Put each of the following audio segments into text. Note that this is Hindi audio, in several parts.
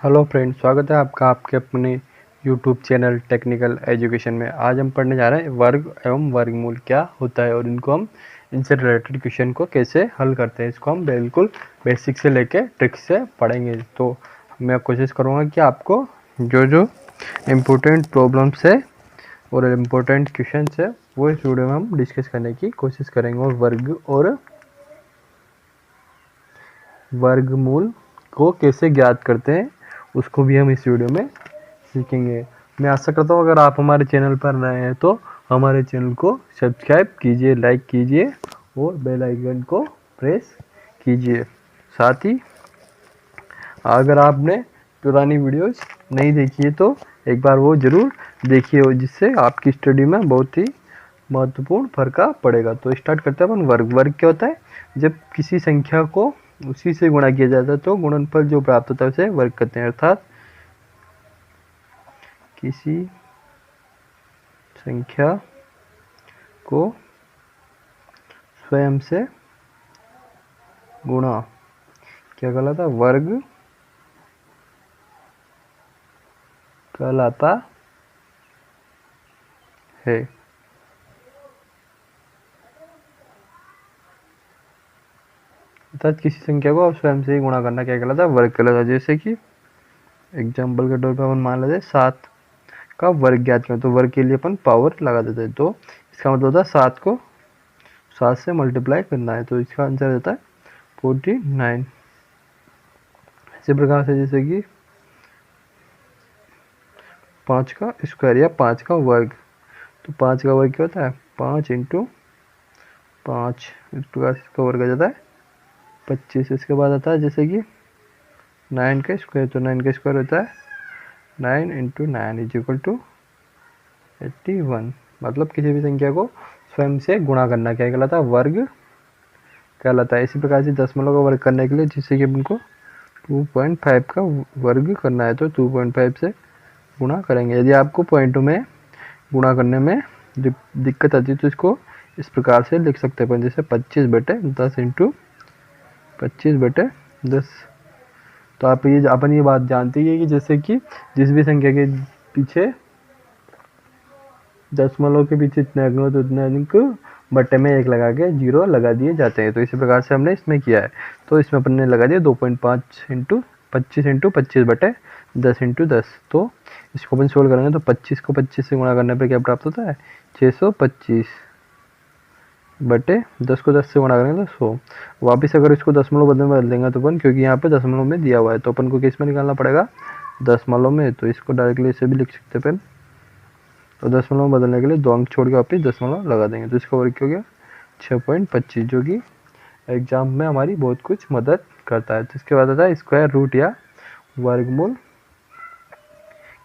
हेलो फ्रेंड, स्वागत है आपका आपके अपने यूट्यूब चैनल टेक्निकल एजुकेशन में। आज हम पढ़ने जा रहे हैं वर्ग एवं वर्गमूल क्या होता है और इनसे रिलेटेड क्वेश्चन को कैसे हल करते हैं। इसको हम बिल्कुल बेसिक से लेके ट्रिक से पढ़ेंगे। तो मैं कोशिश करूँगा कि आपको जो इम्पोर्टेंट प्रॉब्लम्स है और इम्पोर्टेंट क्वेश्चन है वो इस वीडियो में हम डिस्कस करने की कोशिश करेंगे। और वर्गमूल को कैसे ज्ञात करते हैं उसको भी हम इस वीडियो में सीखेंगे। मैं आशा करता हूँ अगर आप हमारे चैनल पर नए हैं तो हमारे चैनल को सब्सक्राइब कीजिए, लाइक कीजिए और बेल आइकन को प्रेस कीजिए। साथ ही अगर आपने पुरानी वीडियोस नहीं देखी है तो एक बार वो ज़रूर देखिए, जिससे आपकी स्टडी में बहुत ही महत्वपूर्ण फर्क पड़ेगा। तो स्टार्ट करते हैं अपन। वर्ग क्या होता है? जब किसी संख्या को उसी से गुणा किया जाता है तो गुणनफल जो प्राप्त होता है उसे वर्ग कहते हैं। अर्थात किसी संख्या को स्वयं से गुणा क्या कहलाता है? वर्ग कहलाता है। अर्थात किसी संख्या को स्वयं से ही गुणा करना क्या कहलाता है? वर्ग कहलाता है। जैसे कि एग्जाम्पल के तौर पर अपन मान लेते हैं 7 का वर्ग ज्ञात करें, तो वर्ग के लिए अपन पावर लगा देते हैं। तो इसका मतलब होता है 7 को 7 से मल्टीप्लाई करना है, तो इसका आंसर देता है 49। इसी प्रकार से जैसे कि 5 का स्क्वायर या 5 का वर्ग, तो 5 का वर्ग क्या होता है? 5 इंटू 5। इस प्रकार से इसका वर्ग आ जाता है 25। इसके बाद आता है जैसे कि 9 का स्क्वायर, तो 9 का स्क्वायर होता है 9 इंटू 9 इज इक्वल टू 81। मतलब किसी भी संख्या को स्वयं से गुणा करना क्या कहलाता है? वर्ग कहलाता है। इसी प्रकार से दशमलव का वर्ग करने के लिए जिससे कि हमको 2.5 का वर्ग करना है तो 2.5 से गुणा करेंगे। यदि आपको पॉइंटों में गुणा करने में दिक्कत आती है तो इसको इस प्रकार से लिख सकते हैं, जैसे 25/10 इंटू 25/10। तो अपन ये बात जानते ही है कि जैसे कि जिस भी संख्या के पीछे दशमलव के पीछे इतने अंक हो तो उतने अंक बट्टे में 1 लगा के 0 लगा दिए जाते हैं। तो इसी प्रकार से हमने इसमें किया है। तो इसमें अपन ने लगा दिया 2.5 इंटू 25 इंटू 25/10 इंटू 10। तो इसको अपन सोल्व करेंगे तो 25 को 25 से गुणा करने पर क्या प्राप्त होता है? 625 बटे 10 को 10 से गुणा करेंगे तो 100। वापिस अगर इसको दशमलव बदल में बदल देंगे तो अपन, क्योंकि यहाँ पे दशमलव में दिया हुआ है तो अपन को किस में निकालना पड़ेगा? दशमलव में। तो इसको डायरेक्टली इसे भी लिख सकते हैं अपन। तो दशमलव में बदलने के लिए 2 अंक छोड़ के वापिस दशमलव लगा देंगे तो इसका वर्ग क्या हो गया? 6.25, जो कि एग्जाम में हमारी बहुत कुछ मदद करता है। तो इसके बाद आता है स्क्वायर रूट या वर्गमूल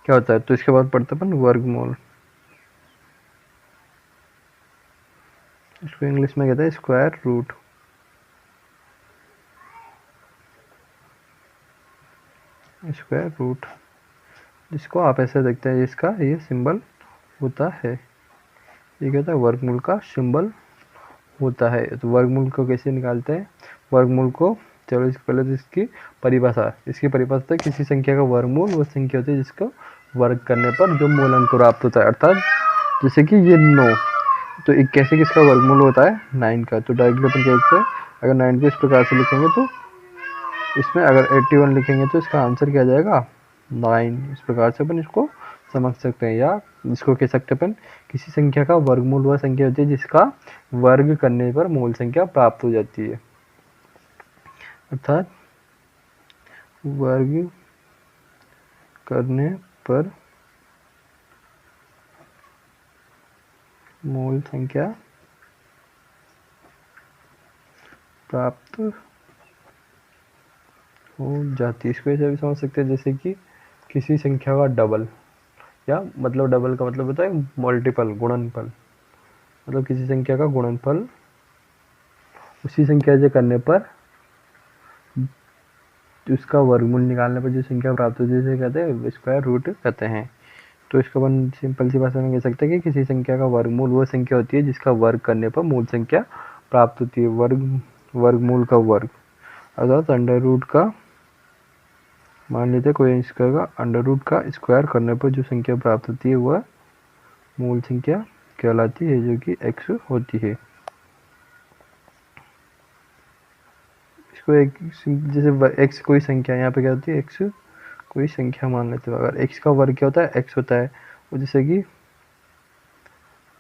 क्या होता है। तो इसके बाद पढ़ते अपन वर्गमूल। इसको इंग्लिश में कहते हैं स्क्वायर रूट। स्क्वायर रूट जिसको आप ऐसे देखते हैं, इसका ये सिंबल होता है। ये कहता है वर्गमूल का सिंबल होता है। तो वर्गमूल को कैसे निकालते हैं? वर्गमूल को, चलो इसके पहले तो इसकी परिभाषा है किसी संख्या का वर्गमूल वो संख्या होती है जिसको वर्ग करने पर जो मूल अंक प्राप्त होता है। अर्थात जैसे कि ये 9, तो एक कैसे किसका वर्गमूल होता है? 9 का। तो डायरेक्टली अपन कहते हैं अगर 9 को इस प्रकार से लिखेंगे तो इसमें अगर 81 लिखेंगे तो इसका आंसर क्या आ जाएगा? 9। इस प्रकार से अपन इसको समझ सकते हैं। या इसको कह सकते हैं अपन किसी संख्या का वर्गमूल वह संख्या होती है जिसका वर्ग करने पर मूल संख्या प्राप्त हो जाती है। अर्थात वर्ग करने पर मूल संख्या प्राप्त हो जाती है। इसको ऐसे भी समझ सकते हैं जैसे कि किसी संख्या का डबल, या मतलब डबल का मतलब होता है मल्टीपल, गुणनफल। मतलब किसी संख्या का गुणनफल उसी संख्या से करने पर उसका वर्गमूल निकालने पर जो संख्या प्राप्त होती है उसे कहते हैं स्क्वायर रूट कहते हैं। तो इसको अपन सिंपल सी भाषा में कह सकते हैं कि किसी संख्या का वर्गमूल वह संख्या होती है जिसका वर्ग करने पर मूल संख्या प्राप्त होती है। वर्गमूल का वर्ग अर्थात अंडर रूट का मान लेते हैं कोई स्क्वायर का अंडर रूट का स्क्वायर करने पर जो संख्या प्राप्त होती है वह मूल संख्या कहलाती है, जो कि x होती है। इसको एक जैसे x कोई संख्या, यहाँ पे क्या होती है, x कोई संख्या मान लेते हैं। अगर x का वर्ग क्या होता है, x होता है। और जैसे कि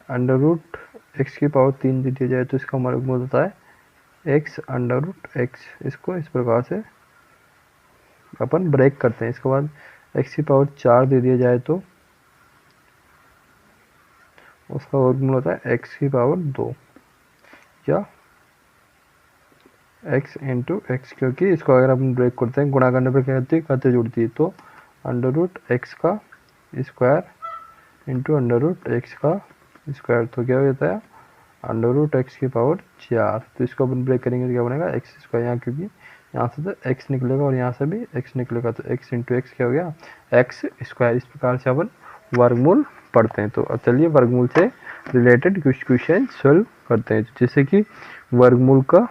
अंडर रूट x की पावर 3 दे दिया जाए तो इसका वर्गमूल होता है x अंडर रूट x। इसको इस प्रकार से अपन ब्रेक करते हैं। इसके बाद x की पावर 4 दे दिया जाए तो उसका वर्गमूल होता है x की पावर 2 या x इंटू एक्स, क्योंकि इसको अगर अपन ब्रेक करते हैं गुणा करने पर क्या होती है, खाते जुड़ती है। तो अंडर रूट एक्स का square into under root x का स्क्वायर, तो क्या हो जाता है अंडर रूट एक्स की पावर 4। तो इसको अपन ब्रेक करेंगे तो क्या बनेगा एक्स स्क्वायर, यहाँ क्योंकि यहाँ से तो x निकलेगा और यहाँ से भी x निकलेगा, तो x इंटू एक्स क्या हो गया एक्स स्क्वायर। इस प्रकार से अपन वर्गमूल पढ़ते हैं। तो अब चलिए वर्गमूल से रिलेटेड कुछ क्वेश्चन सॉल्व करते हैं। जैसे कि वर्गमूल का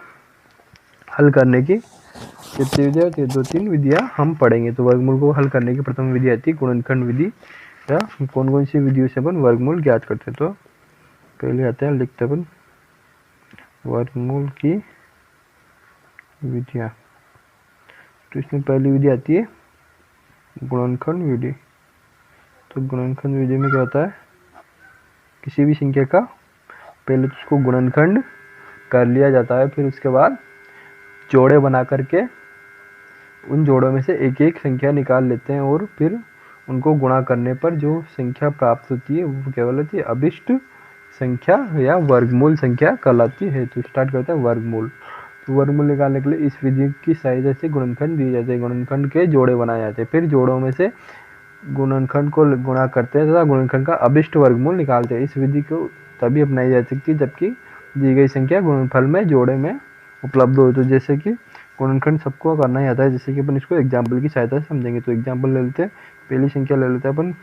हल करने की कितनी विधियाँ होती है, 2-3 विधियाँ हम पढ़ेंगे। तो वर्गमूल को हल करने की प्रथम विधि आती है गुणनखंड विधि। या कौन कौन सी विधियों से अपन वर्गमूल ज्ञात करते हैं। तो पहले आते हैं, लिखते हैं अपन वर्गमूल की विधियाँ। तो इसमें पहली विधि आती है गुणनखंड विधि। तो गुणनखंड विधि में क्या होता है, किसी भी संख्या का पहले तो उसको गुणनखंड कर लिया जाता है, फिर उसके बाद जोड़े बना करके उन जोड़ों में से एक एक संख्या निकाल लेते हैं और फिर उनको गुणा करने पर जो संख्या प्राप्त होती है वो क्या कहलाती है, अभिष्ट संख्या या वर्गमूल संख्या कहलाती है। तो स्टार्ट करते हैं वर्गमूल। तो वर्गमूल निकालने के लिए इस विधि की सहायता से गुणनखंड दिए जाते हैं, गुणनखंड के जोड़े बनाए जाते हैं, फिर जोड़ों में से गुणनखंड को गुणा करते हैं तथा गुणनखंड का अभिष्ट वर्गमूल निकालते हैं। इस विधि को तभी अपनाई जा सकती है जबकि दी गई संख्या गुणनफल में जोड़े में उपलब्ध हो। तो जैसे कि गुणनखंड सबको करना ही आता है, जैसे कि अपन इसको एग्जाम्पल की सहायता से समझेंगे। तो एग्जाम्पल ले लेते हैं, पहली संख्या ले लेते हैं अपन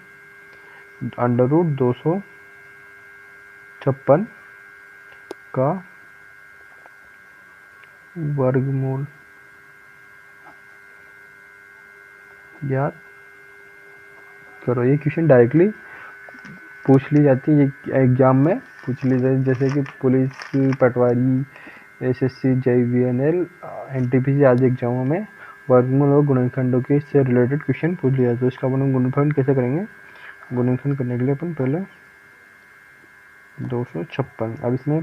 अंडर रूट 256 का वर्गमूल याद करो। ये क्वेश्चन डायरेक्टली पूछ ली जाती है, ये एग्जाम में पूछ ली जाती है। जैसे कि पुलिस, पटवारी, एसएससी, JVNL, NTPC आदि एग्जामों में वर्गमूल और गुणनखंडों के से रिलेटेड क्वेश्चन पूछ लिया। तो इसका अपन गुणनखंड कैसे करेंगे, गुणनखंड करने के लिए अपन पहले 256, अब इसमें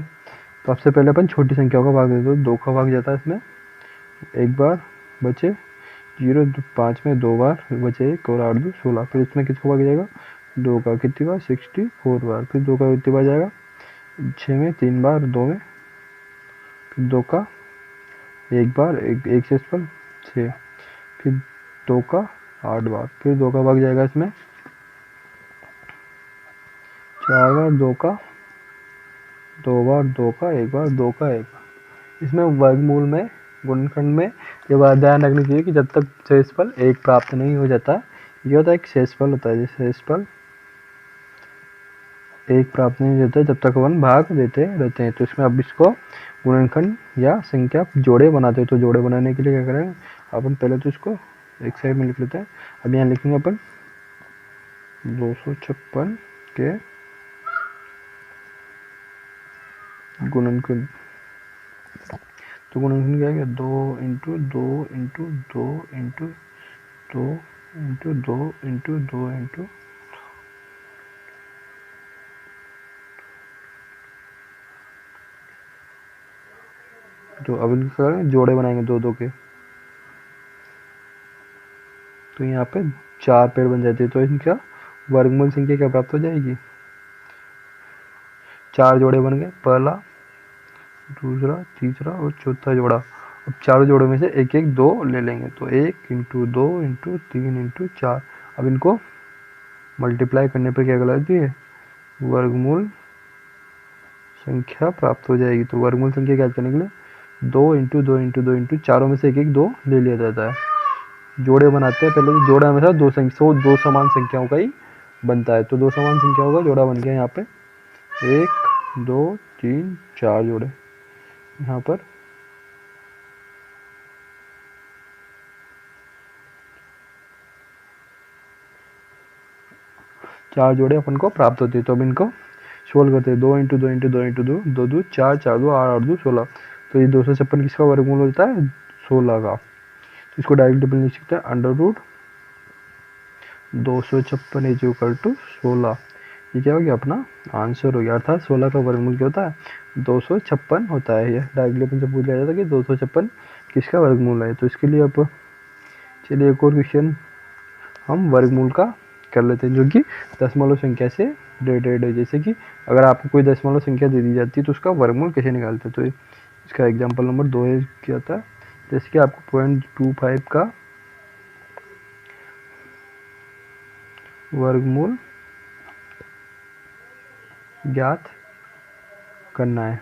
सबसे पहले अपन छोटी संख्याओं का भाग देते हैं। 2 का भाग जाता है इसमें, एक बार बचे 0, 5 में 2 बार बचे 1 और 8 2 16। फिर इसमें किसको भाग जाएगा 2 का कितनी बार 64 बार, फिर 2 का कितनी बार जाएगा 6 में 3 बार, 2 में, फिर 2 का 1 बार, एक से 6, फिर 2 का 8 बार, फिर 2 का भाग जाएगा इसमें 4 बार, 2 का 2 बार, 2 का 1 बार, 2 का 1 बार। इसमें वर्गमूल में गुणनखंड में ये बात ध्यान रखनी चाहिए कि जब तक शेषफल 1 प्राप्त नहीं हो जाता, ये होता है एक शेषफल होता है, शेषफल 1 प्राप्त नहीं हो जाता जब तक अपन भाग देते रहते हैं। तो इसमें अब इसको गुणनखंड या संख्या जोड़े बनाते हैं। तो जोड़े बनाने के लिए क्या करें अपन, पहले तो इसको एक साइड में लिख लेते हैं। अब यहाँ लिखेंगे अपन 256 के गुणनखंड। तो गुणनखंड क्या है, 2 into 2 into 2 into 2 into 2 into 2 into, तो अब इनका जोड़े बनाएंगे 2 के। तो यहाँ पे 4 पेड़ बन जाते हैं। तो इनका वर्गमूल संख्या क्या प्राप्त हो जाएगी, 4 जोड़े बन गए, पहला, दूसरा, तीसरा और चौथा जोड़ा। अब चारों जोड़ों में से एक एक 2 ले लेंगे। तो 1 इंटू 2 इंटू 3 इंटू 4। अब इनको मल्टीप्लाई करने पर क्या कहलाती है, वर्गमूल संख्या प्राप्त हो जाएगी। तो वर्गमूल संख्या क्या करने के लिए 2 इंटू 2 इंटू 2 इंटू, चारों में से एक एक 2 ले लिया जाता है। जोड़े बनाते हैं, पहले तो जोड़ा हमेशा 2 समान संख्याओं का ही बनता है। तो 2 समान संख्याओं का जोड़ा बन गया यहाँ पे, 1 2 3 4 जोड़े यहाँ पर। 4 जोड़े अपन को प्राप्त होती है। तो अब इनको सोल्व करते हैं। 2 इंटू 2 इंटू 2 इंटू 2, 2 2 4, 4 2 8, 8 2 16। तो ये 256 किसका वर्गमूल होता है? 16 का। तो इसको डायरेक्ट डबल लिख सकते हैं, under root 256 is equal to 16। ये क्या हो गया? अपना आंसर हो गया। अर्थात 16 का वर्गमूल क्या होता है? 256 होता है। ये डायरेक्टली अपन से पूछ लिया जाता है कि 256 किसका वर्गमूल है। तो इसके लिए अब चलिए एक और क्वेश्चन हम वर्गमूल का कर लेते हैं, जो कि दशमलव संख्या से रिलेटेड है। जैसे कि अगर आपको कोई दशमलव संख्या दे दी जाती है तो उसका वर्गमूल कैसे निकालते हैं। तो इसका एग्जाम्पल नंबर 2 है, क्या था? जैसे कि आपको 0.25 का वर्गमूल ज्ञात करना है।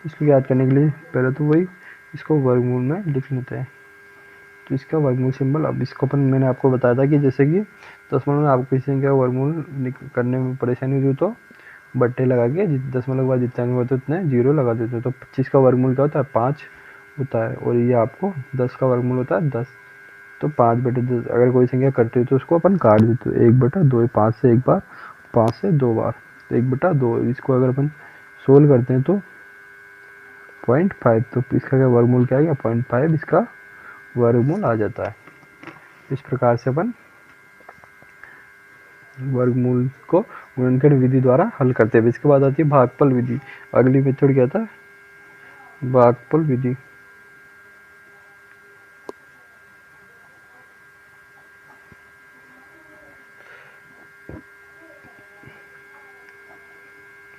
इसको ज्ञात करने के लिए पहले तो वही इसको वर्गमूल में लिख लेते हैं। तो इसका वर्गमूल सिंबल, अब इसको अपन, मैंने आपको बताया था कि जैसे कि दशमलव में आपको किसी संख्या का वर्गमूल करने में परेशानी हुई तो बट्टे लगा के दशमलव के बाद जितने अंक होते उतने जीरो लगा देते हैं। तो 25 का वर्गमूल क्या होता है? 5 होता है। और ये आपको 10 का वर्गमूल होता है 10। तो 5/10 अगर कोई संख्या करते हो तो उसको अपन काट देते हो। 1/2, 5 से एक बार, 5 से 2 बार, तो 1/2। इसको अगर अपन सोल्व करते हैं तो 0.5। तो इसका क्या वर्गमूल क्या आ गया? 0.5 इसका वर्गमूल आ जाता है। इस प्रकार से अपन वर्गमूल को गुणनखंड विधि द्वारा हल करते हैं। इसके बाद आती है भागफल विधि। अगली मेथड क्या था? भागफल विधि।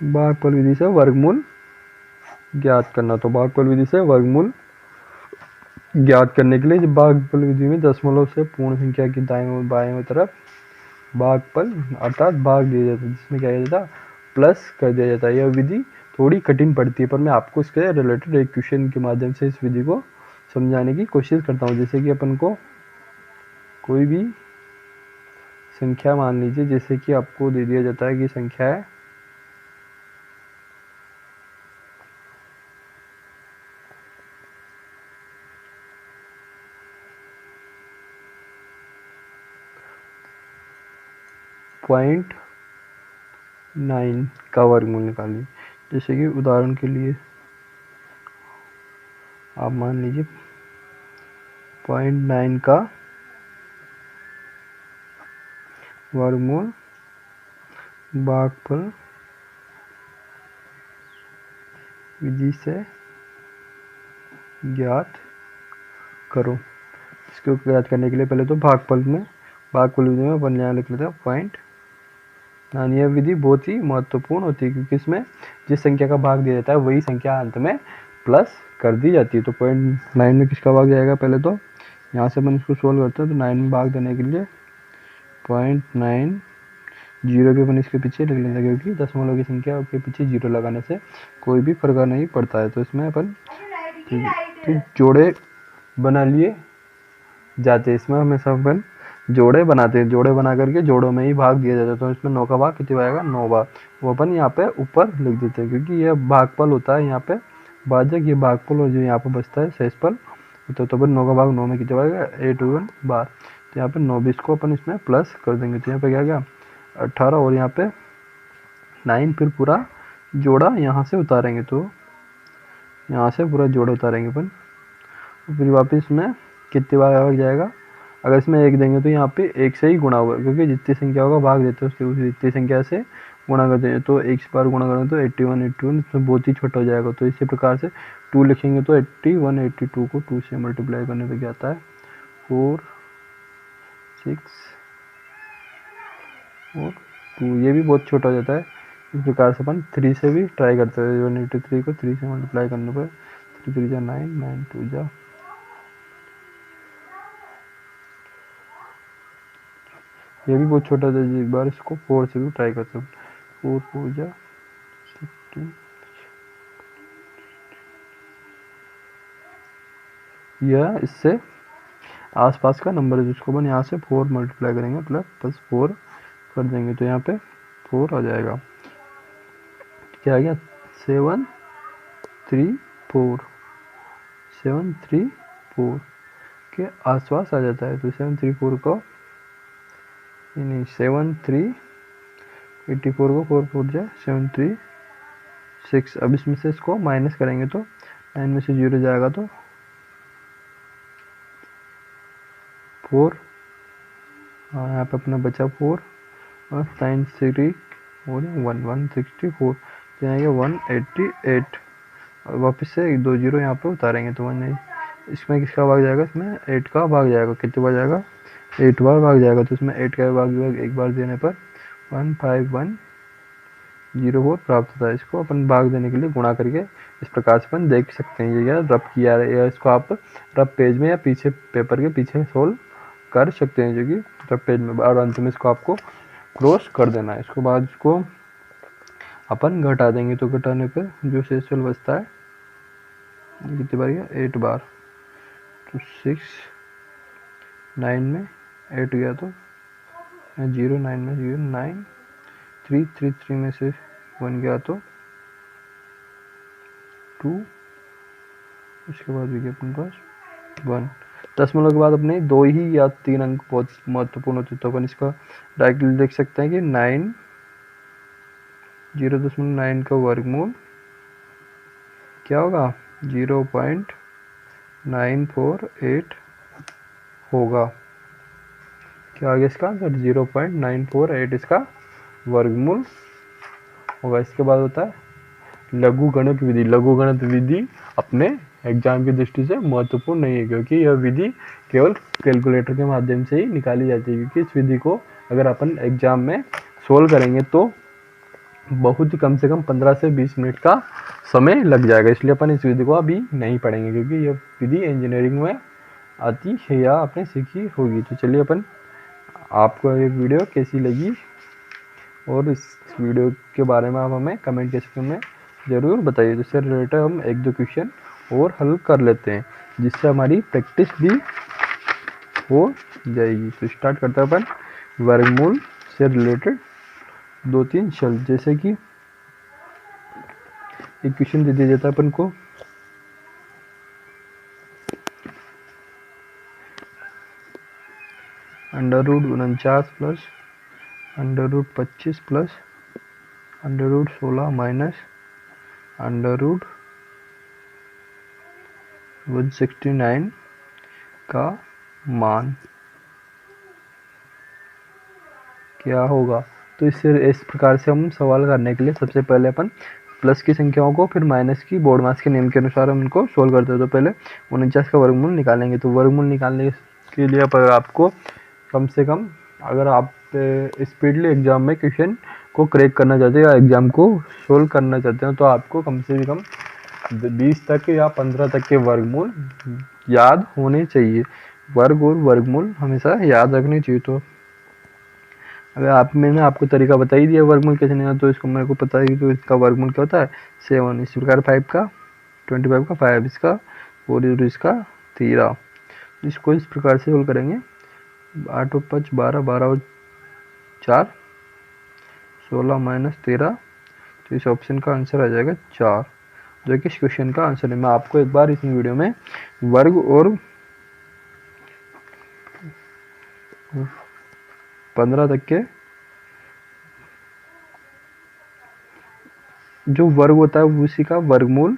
भागफल विधि से वर्गमूल ज्ञात करना। तो भागफल विधि से वर्गमूल ज्ञात करने के लिए जब भागफल विधि में दशमलव से पूर्ण संख्या की दाएं बाएं तरफ भागफल अर्थात भाग दिया जाता है, जिसमें क्या किया जाता है? प्लस कर दिया जाता है। यह विधि थोड़ी कठिन पड़ती है, पर मैं आपको इसके रिलेटेड एक क्वेश्चन के माध्यम से इस विधि को समझाने की कोशिश करता हूँ। जैसे कि अपन को कोई भी संख्या मान लीजिए, जैसे कि आपको दे दिया जाता है कि संख्या है 0.9 का वर्गमूल निकालिए। जैसे कि उदाहरण के लिए आप मान लीजिए 0.9 का वर्गमूल भागफल विधि से ज्ञात करो। इसको ज्ञात करने के लिए पहले तो भागफल विधि में अपन यहाँ लिख लेते हैं 0.9। यह विधि बहुत ही महत्वपूर्ण होती है, क्योंकि इसमें जिस संख्या का भाग दिया जाता है वही संख्या अंत में प्लस कर दी जाती है। तो 0.9 में किसका भाग जाएगा? पहले तो यहाँ से अपन इसको सोल्व करते हैं। तो 9 में भाग देने के लिए 0.9 जीरो भी अपन इसके पीछे लिख लेते हैं, क्योंकि दशमलव की संख्या के पीछे जीरो लगाने से कोई भी फर्क नहीं पड़ता है। तो इसमें अपन तो जोड़े बना लिए जाते हैं। इसमें हमेशा अपन जोड़े बनाते हैं। जोड़े बना करके जोड़ों में ही भाग दिया जाता है। तो इसमें 9 का भाग कितनी आएगा? 9 बार। वो अपन यहाँ पे ऊपर लिख देते हैं, क्योंकि यह भागफल होता है यहाँ पे भाजक, ये भागफल, और जो यहाँ पे बचता है शेषफल। तो अपन 9 का भाग 9 में कितने आएगा? 81 बार। तो यहाँ पे 9 20 को अपन इसमें प्लस कर देंगे। तो यहाँ पे क्या गया? 18। और यहाँ पे 9, फिर पूरा जोड़ा यहाँ से उतारेंगे। तो यहाँ से पूरा जोड़ा उतारेंगे अपन। फिर वापस में कितनी बार आ जाएगा? अगर इसमें 1 देंगे तो यहाँ पे 1 से ही गुणा होगा, क्योंकि जितनी संख्या होगा भाग देते हैं उसके जितनी संख्या से गुणा करते हैं। तो 1 बार गुणा करेंगे तो 81 इसमें बहुत ही छोटा हो जाएगा। तो इसी प्रकार से 2 लिखेंगे तो 81 82 को 2 से मल्टीप्लाई करने पर क्या आता है? 4 6 और 2। ये भी बहुत छोटा हो जाता है। इस प्रकार से अपन 3 से भी ट्राई करते हैं। 183 को 3 से मल्टीप्लाई करने पर 3 3 जा 9, 9 2 जा, ये भी बहुत छोटा था। एक बार इसको 4 से भी ट्राई करते हैं। 4 4 जा 16। यह इससे आसपास का नंबर है, जिसको अपन यहाँ से 4 मल्टीप्लाई करेंगे प्लस 4 कर देंगे। तो यहाँ पे 4 आ जाएगा। क्या आ गया? 7 3 4 7 3 4 के आसपास आ जाता है। तो 7 3 4 को ये नहीं 7 3 84 को 4 4 जाए 7 3 6। अब इसमें से इसको माइनस करेंगे तो 9 में से 0 जाएगा तो 4। हाँ यहाँ पे अपना बचा 4 और साइन 3 और 164 जाएंगे 188। और वापस से 2 0 यहाँ पे उतारेंगे तो 1 इसमें किसका भाग जाएगा, इसमें 8 का भाग जाएगा। कितने बार जाएगा, 8 बार भाग जाएगा। तो इसमें 8 का भाग एक बार देने पर 15104 प्राप्त होता है। इसको अपन भाग देने के लिए गुणा करके इस प्रकार से अपन देख सकते हैं। ये रफ किया है, या इसको आप रफ पेज में या पीछे पेपर के पीछे सोल्व कर सकते हैं, जो कि रफ पेज में। और अंत में इसको आपको क्रॉस कर देना है। इसको बाद इसको अपन घटा देंगे तो घटाने पर जो शेषफल बचता है कितनी बार गया, 8 बार। तो 6 9 में 8 गया तो 0 9 में 0 9 3 3 3 में से 1 गया तो 2। उसके बाद भी गया अपने पास 1। दशमलव के बाद अपने 2 ही या 3 अंक बहुत महत्वपूर्ण होते हैं, तो अपन इसका डायरेक्टली देख सकते हैं कि 0.9 का वर्गमूल क्या होगा, 0.948 होगा। क्या आ गया इसका आंसर, 0.948 इसका वर्गमूल होगा। इसके बाद होता है लघु गणित विधि। लघु गणित विधि अपने एग्जाम की दृष्टि से महत्वपूर्ण नहीं है, क्योंकि यह विधि केवल कैलकुलेटर के माध्यम से ही निकाली जाती है। क्योंकि इस विधि को अगर अपन एग्जाम में सोल्व करेंगे तो बहुत ही कम से कम 15 से 20 मिनट का समय लग जाएगा। इसलिए अपन इस विधि को अभी नहीं पढ़ेंगे, क्योंकि यह विधि इंजीनियरिंग में आती है या आपने सीखी होगी। तो चलिए अपन, आपको ये वीडियो कैसी लगी और इस वीडियो के बारे में आप हमें कमेंट सेक्शन में ज़रूर बताइए। जिससे रिलेटेड हम 1-2 क्वेश्चन और हल कर लेते हैं, जिससे हमारी प्रैक्टिस भी हो जाएगी। तो स्टार्ट करते हैं अपन वर्गमूल से रिलेटेड 2-3 शब्द। जैसे कि एक क्वेश्चन दे दिया जाता है अपन को, √49 प्लस √25 प्लस √16 माइनस √169 का मान क्या होगा। तो इस प्रकार से हम सवाल करने के लिए सबसे पहले अपन प्लस की संख्याओं को फिर माइनस की बोर्ड मास के नियम के अनुसार हम उनको सोल्व करते हैं। तो पहले 49 का वर्गमूल निकालेंगे। तो वर्गमूल निकालने के लिए पर आपको कम से कम, अगर आप स्पीडली एग्जाम में क्वेश्चन को क्रैक करना चाहते हैं या एग्जाम को सोल्व करना चाहते हैं, तो आपको कम से कम 20 तक या 15 तक के वर्गमूल याद होने चाहिए। वर्ग और वर्गमूल हमेशा याद रखने चाहिए। तो अगर मैंने आपको तरीका बता ही दिया वर्गमूल कैसे निकालना, तो इसको मेरे को पता है। तो इसका वर्गमूल क्या होता है, 7। इस प्रकार 5 का 25 का 5, इसका 4 इसका 13। इसको इस प्रकार से सोल्व करेंगे। 8 और 5 12, 12 और 4 16 माइनस 13। तो इस ऑप्शन का आंसर आ जाएगा 4, जो कि इस क्वेश्चन का आंसर है। मैं आपको एक बार इस वीडियो में वर्ग और 15 तक के जो वर्ग होता है उसी का वर्गमूल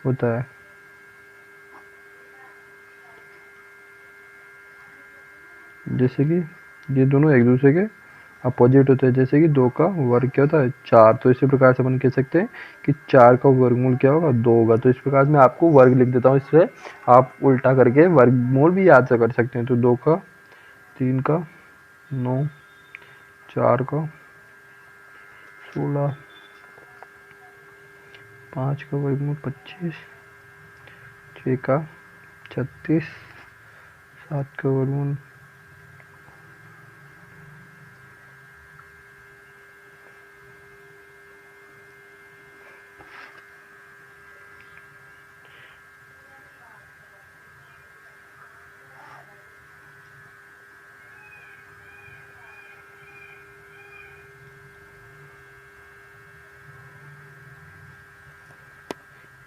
होता है। जैसे कि ये दोनों एक दूसरे के अपोजिट होते हैं। जैसे कि 2 का वर्ग क्या होता है, 4। तो इसी प्रकार से अपन कह सकते हैं कि 4 का वर्गमूल क्या होगा, 2 होगा। तो इस प्रकार मैं आपको वर्ग लिख देता हूँ, इससे आप उल्टा करके वर्गमूल भी याद से कर सकते हैं। तो 2 का 3 का 9, 4 का 16, 5 का वर्गमूल 25, 6 का 36, 7 का वर्गमूल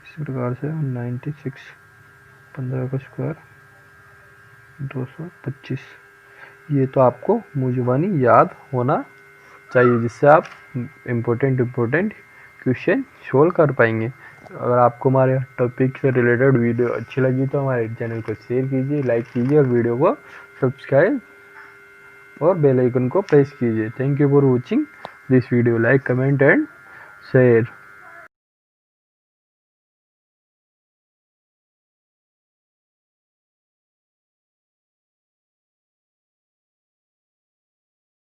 इस प्रकार से 96, 15 का स्क्वायर 225। ये तो आपको मुँह ज़ुबानी याद होना चाहिए, जिससे आप इम्पोर्टेंट क्वेश्चन सोल्व कर पाएंगे। अगर आपको हमारे टॉपिक से रिलेटेड वीडियो अच्छी लगी तो हमारे चैनल को शेयर कीजिए, लाइक कीजिए और वीडियो को सब्सक्राइब और बेल आइकन को प्रेस कीजिए। Thank you for watching this video. Like, comment and share.